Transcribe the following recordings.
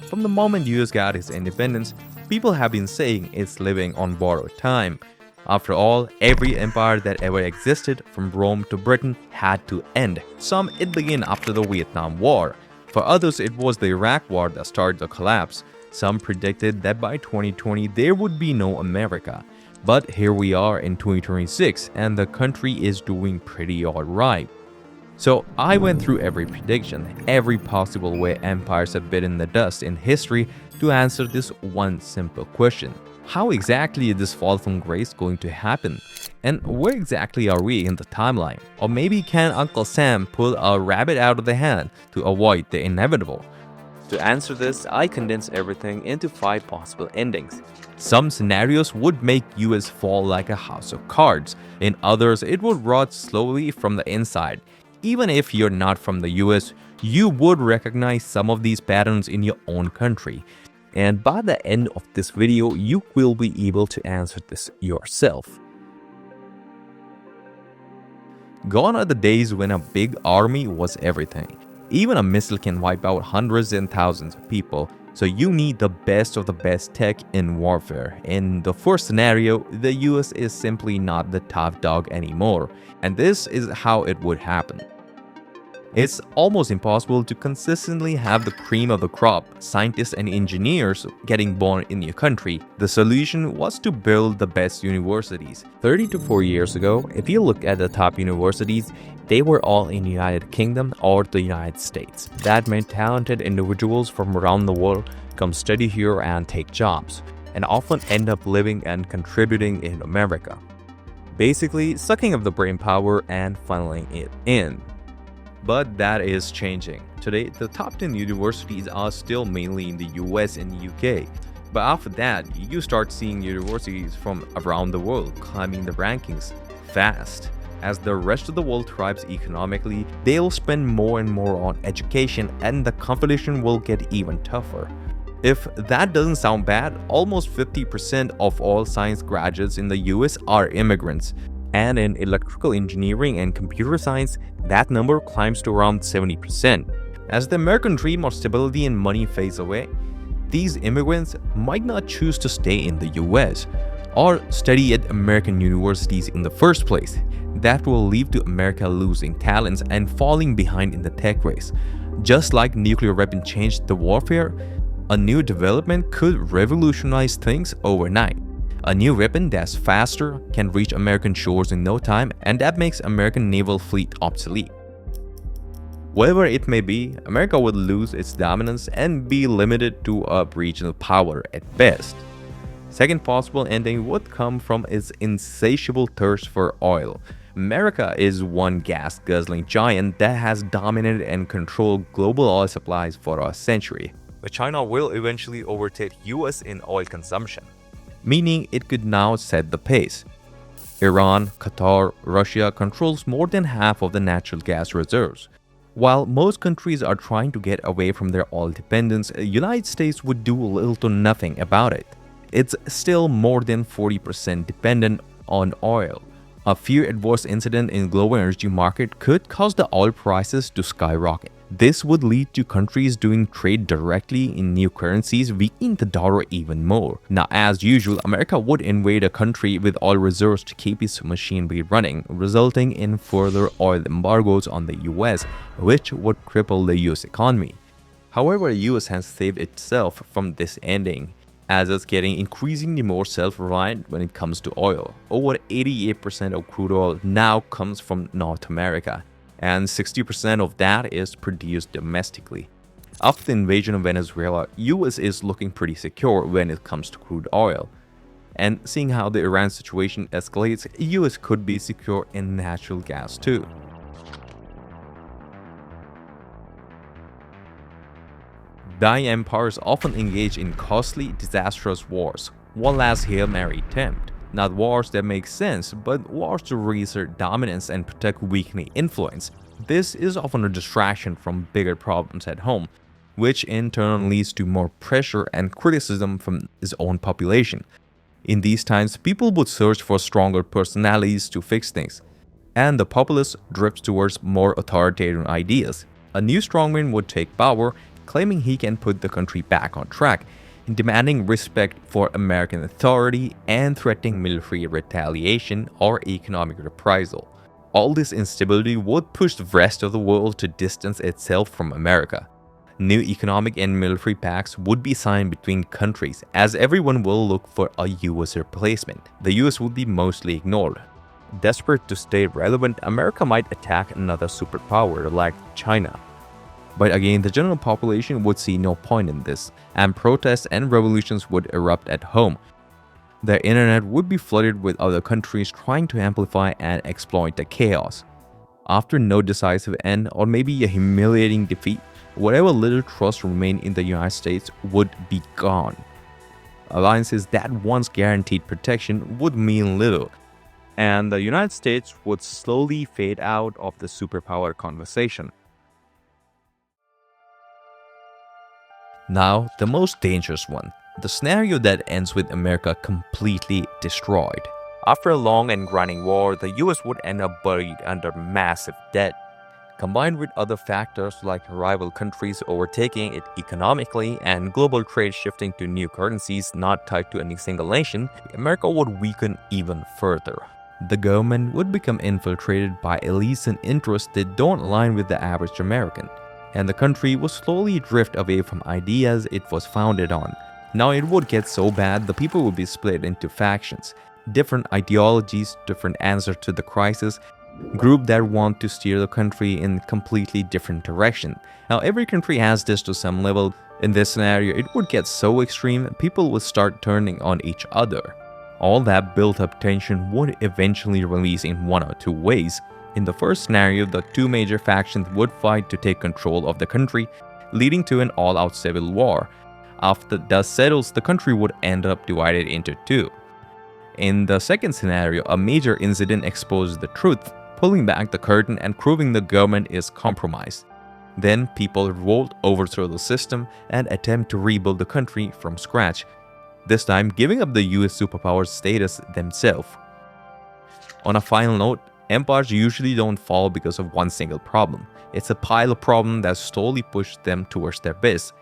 From the moment US got its independence, people have been saying it's living on borrowed time. After all, every empire that ever existed, from Rome to Britain, had to end. Some it began after the Vietnam War. For others, it was the Iraq War that started the collapse. Some predicted that by 2020 there would be no America. But here we are in 2026 and the country is doing pretty alright. So I went through every prediction, every possible way empires have bitten the dust in history to answer this one simple question. How exactly is this fall from grace going to happen? And where exactly are we in the timeline? Or maybe can Uncle Sam pull a rabbit out of the hat to avoid the inevitable? To answer this, I condense everything into 5 possible endings. Some scenarios would make US fall like a house of cards. In others, it would rot slowly from the inside. Even if you're not from the US, you would recognize some of these patterns in your own country. And by the end of this video, you will be able to answer this yourself. Gone are the days when a big army was everything. Even a missile can wipe out hundreds and thousands of people, so you need the best of the best tech in warfare. In the first scenario, the US is simply not the top dog anymore, and this is how it would happen. It's almost impossible to consistently have the cream of the crop, scientists and engineers getting born in your country. The solution was to build the best universities. 30 to 40 years ago, if you look at the top universities, they were all in the United Kingdom or the United States. That meant talented individuals from around the world come study here and take jobs, and often end up living and contributing in America. Basically, sucking up the brain power and funneling it in. But that is changing. Today, the top 10 universities are still mainly in the US and UK. But after that, you start seeing universities from around the world climbing the rankings fast. As the rest of the world thrives economically, they'll spend more and more on education and the competition will get even tougher. If that doesn't sound bad, almost 50% of all science graduates in the US are immigrants. And in electrical engineering and computer science, that number climbs to around 70%. As the American dream of stability and money fades away, these immigrants might not choose to stay in the US or study at American universities in the first place. That will lead to America losing talents and falling behind in the tech race. Just like nuclear weapon changed the warfare, a new development could revolutionize things overnight. A new weapon that's faster can reach American shores in no time, and that makes American naval fleet obsolete. Whatever it may be, America would lose its dominance and be limited to a regional power at best. Second possible ending would come from its insatiable thirst for oil. America is one gas-guzzling giant that has dominated and controlled global oil supplies for a century. But China will eventually overtake US in oil consumption, meaning it could now set the pace. Iran, Qatar, Russia controls more than half of the natural gas reserves. While most countries are trying to get away from their oil dependence, the United States would do little to nothing about it. It's still more than 40% dependent on oil. A few adverse incidents in global energy market could cause the oil prices to skyrocket. This would lead to countries doing trade directly in new currencies, weakening the dollar even more. Now, as usual, America would invade a country with oil reserves to keep its machinery running, resulting in further oil embargoes on the US, which would cripple the US economy. However, the US has saved itself from this ending, as it's getting increasingly more self-reliant when it comes to oil. Over 88% of crude oil now comes from North America, and 60% of that is produced domestically. After the invasion of Venezuela, US is looking pretty secure when it comes to crude oil. And seeing how the Iran situation escalates, US could be secure in natural gas too. Dying empires often engage in costly, disastrous wars. One last Hail Mary attempt. Not wars that make sense, but wars to reassert dominance and protect weakening influence. This is often a distraction from bigger problems at home, which in turn leads to more pressure and criticism from its own population. In these times, people would search for stronger personalities to fix things, and the populace drifts towards more authoritarian ideas. A new strongman would take power, claiming he can put the country back on track, demanding respect for American authority and threatening military retaliation or economic reprisal. All this instability would push the rest of the world to distance itself from America. New economic and military pacts would be signed between countries, as everyone will look for a US replacement. The US would be mostly ignored. Desperate to stay relevant, America might attack another superpower like China. But again, the general population would see no point in this, and protests and revolutions would erupt at home. The internet would be flooded with other countries trying to amplify and exploit the chaos. After no decisive end, or maybe a humiliating defeat, whatever little trust remained in the United States would be gone. Alliances that once guaranteed protection would mean little, and the United States would slowly fade out of the superpower conversation. Now, the most dangerous one, the scenario that ends with America completely destroyed. After a long and grinding war, the US would end up buried under massive debt. Combined with other factors like rival countries overtaking it economically and global trade shifting to new currencies not tied to any single nation, America would weaken even further. The government would become infiltrated by elites and interests that don't align with the average American, and the country would slowly drift away from ideas it was founded on. Now it would get so bad the people would be split into factions, different ideologies, different answers to the crisis, group that want to steer the country in completely different direction. Now every country has this to some level. In this scenario, it would get so extreme, people would start turning on each other. All that built up tension would eventually release in one or two ways. In the first scenario, the two major factions would fight to take control of the country, leading to an all-out civil war. After the dust settles, the country would end up divided into two. In the second scenario, a major incident exposes the truth, pulling back the curtain and proving the government is compromised. Then people revolt, overthrow the system, and attempt to rebuild the country from scratch, this time giving up the US superpower status themselves. On a final note, empires usually don't fall because of one single problem. It's a pile of problems that slowly push them towards their base.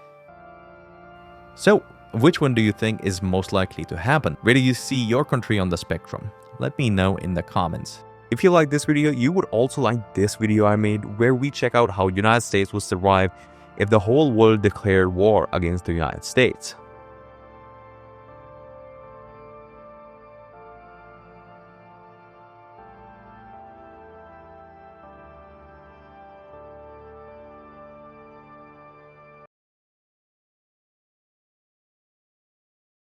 So, which one do you think is most likely to happen? Where do you see your country on the spectrum? Let me know in the comments. If you like this video, you would also like this video I made where we check out how United States would survive if the whole world declared war against the United States.